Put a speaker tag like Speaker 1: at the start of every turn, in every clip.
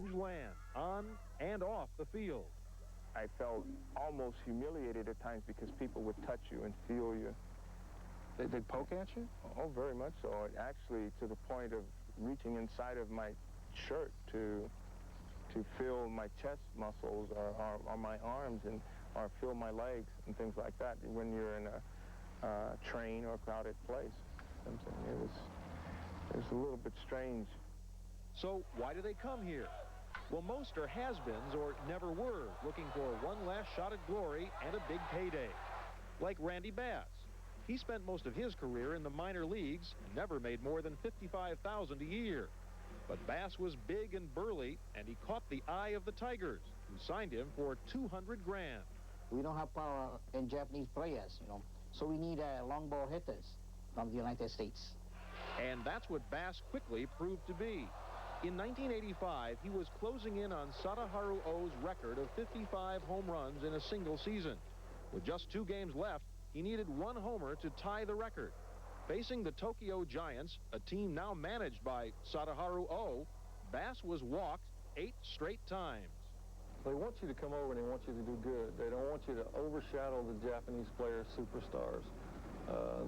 Speaker 1: games land, on and off the field.
Speaker 2: I felt almost humiliated at times because people would touch you and feel you.
Speaker 3: They'd poke at you?
Speaker 2: Oh, very much so. Actually, to the point of reaching inside of my shirt to feel my chest muscles or my arms or feel my legs and things like that when you're in a train or a crowded place. It was a little bit strange.
Speaker 1: So why do they come here? Well, most are has-beens or never were, looking for one last shot at glory and a big payday. Like Randy Bass. He spent most of his career in the minor leagues and never made more than $55,000 a year. But Bass was big and burly, and he caught the eye of the Tigers, who signed him for $200 grand.
Speaker 4: We don't have power in Japanese players, so we need long ball hitters from the United States.
Speaker 1: And that's what Bass quickly proved to be. In 1985, he was closing in on Sadaharu Oh's record of 55 home runs in a single season. With just 2 games left, he needed 1 homer to tie the record. Facing the Tokyo Giants, a team now managed by Sadaharu Oh, Bass was walked 8 straight times.
Speaker 3: They want you to come over and they want you to do good. They don't want you to overshadow the Japanese players, superstars.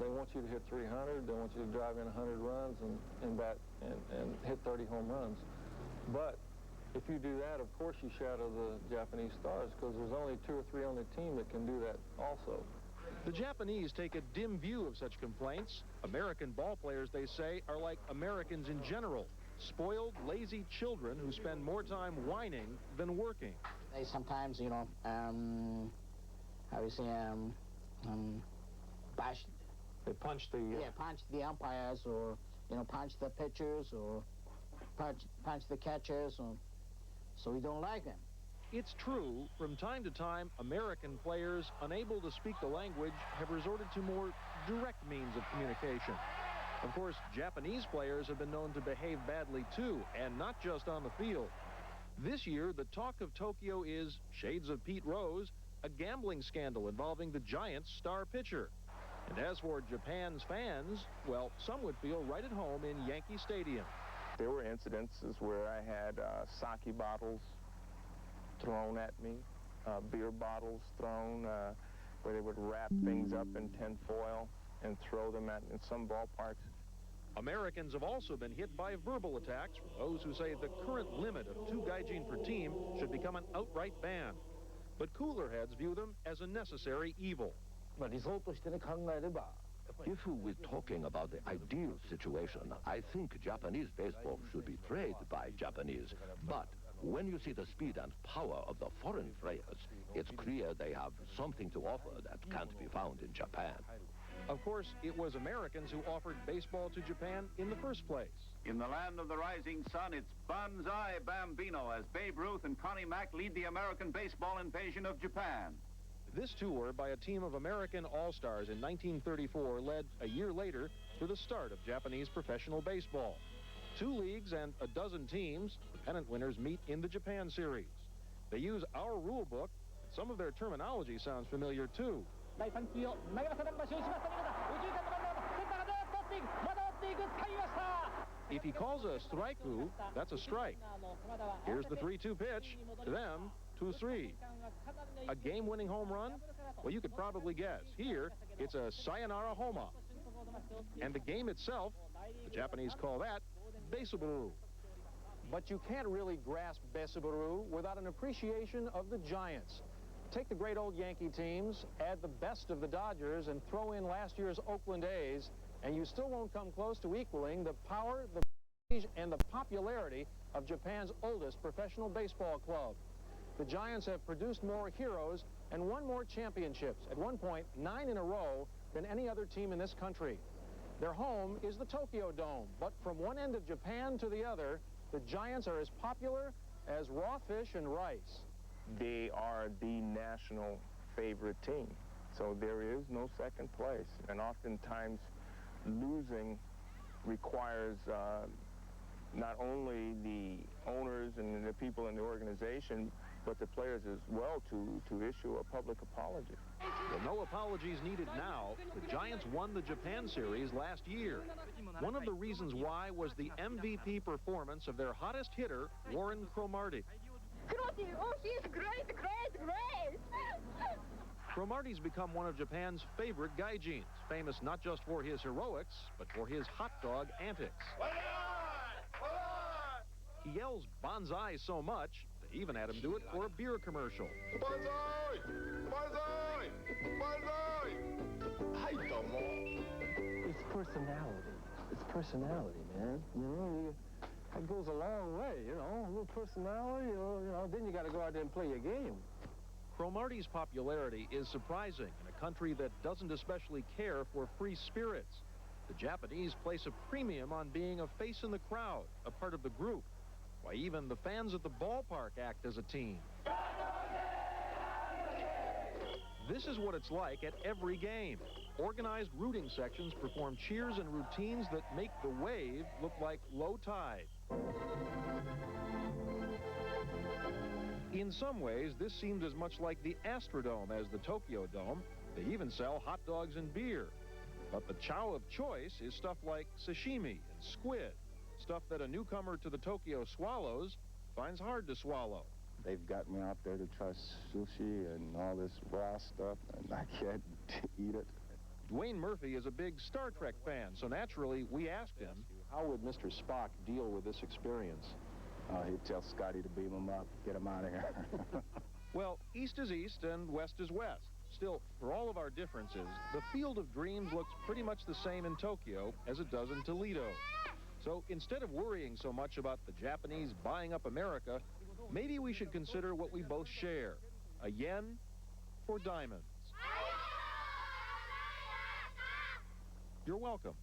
Speaker 3: They want you to hit 300. They want you to drive in 100 runs and hit 30 home runs. But if you do that, of course you shadow the Japanese stars because there's only 2 or 3 on the team that can do that also.
Speaker 1: The Japanese take a dim view of such complaints. American ball players, they say, are like Americans in general. Spoiled, lazy children who spend more time whining than working.
Speaker 4: They sometimes, bash.
Speaker 3: They punch the...
Speaker 4: punch the umpires or, punch the pitchers or punch the catchers. So we don't like them.
Speaker 1: It's true, from time to time, American players unable to speak the language have resorted to more direct means of communication. Of course, Japanese players have been known to behave badly too, and not just on the field. This year, the talk of Tokyo is, shades of Pete Rose, a gambling scandal involving the Giants' star pitcher. And as for Japan's fans, well, some would feel right at home in Yankee Stadium.
Speaker 2: There were incidences where I had sake bottles thrown at me, beer bottles thrown, where they would wrap things up in tin foil and throw them in some ballparks.
Speaker 1: Americans have also been hit by verbal attacks from those who say the current limit of 2 gaijin per team should become an outright ban. But cooler heads view them as a necessary evil.
Speaker 5: If we're talking about the ideal situation, I think Japanese baseball should be played by Japanese. But when you see the speed and power of the foreign players, it's clear they have something to offer that can't be found in Japan.
Speaker 1: Of course, it was Americans who offered baseball to Japan in the first place.
Speaker 6: In the land of the rising sun, it's Banzai Bambino as Babe Ruth and Connie Mack lead the American baseball invasion of Japan.
Speaker 1: This tour by a team of American All-Stars in 1934 led, a year later, to the start of Japanese professional baseball. 2 leagues and a dozen teams, the pennant winners meet in the Japan Series. They use our rule book. Some of their terminology sounds familiar, too. If he calls a strike-u, that's a strike. Here's the 3-2 pitch. To them, 2-3. A game-winning home run? Well, you could probably guess. Here, it's a sayonara homa. And the game itself, the Japanese call that Beisuburu.
Speaker 7: But you can't really grasp Beisuburu without an appreciation of the Giants. Take the great old Yankee teams, add the best of the Dodgers, and throw in last year's Oakland A's, and you still won't come close to equaling the power, the prestige, and the popularity of Japan's oldest professional baseball club. The Giants have produced more heroes and won more championships, at one point 9 in a row, than any other team in this country. Their home is the Tokyo Dome, but from one end of Japan to the other, the Giants are as popular as raw fish and rice.
Speaker 2: They are the national favorite team, so there is no second place. And oftentimes, losing requires not only the owners and the people in the organization, but the players as well to issue a public apology.
Speaker 1: Well, no apologies needed now. The Giants won the Japan series last year. One of the reasons why was the MVP performance of their hottest hitter, Warren Cromartie.
Speaker 8: Oh, he's great, great, great!
Speaker 1: Cromartie's become one of Japan's favorite Gaijins, famous not just for his heroics, but for his hot dog antics. He yells "Banzai" so much, they even had him do it for a beer commercial.
Speaker 9: Banzai! Banzai! Banzai!
Speaker 3: It's personality. It's personality, man. You know, that goes a long way, you know. A little personality, you know, then you got to go out there and play your game.
Speaker 1: Cromartie's popularity is surprising in a country that doesn't especially care for free spirits. The Japanese place a premium on being a face in the crowd, a part of the group. Why, even the fans at the ballpark act as a team. This is what it's like at every game. Organized rooting sections perform cheers and routines that make the wave look like low tide. In some ways, this seems as much like the Astrodome as the Tokyo Dome. They even sell hot dogs and beer. But the chow of choice is stuff like sashimi and squid, stuff that a newcomer to the Tokyo Swallows finds hard to swallow.
Speaker 2: They've got me out there to try sushi and all this raw stuff, and I can't eat it.
Speaker 1: Dwayne Murphy is a big Star Trek fan, so naturally we asked him,
Speaker 7: How would Mr. Spock deal with this experience?
Speaker 2: He'd tell Scotty to beam him up, get him out of here.
Speaker 1: well, east is east and west is west. Still, for all of our differences, the Field of Dreams looks pretty much the same in Tokyo as it does in Toledo. So instead of worrying so much about the Japanese buying up America, maybe we should consider what we both share: a yen for diamonds. You're welcome.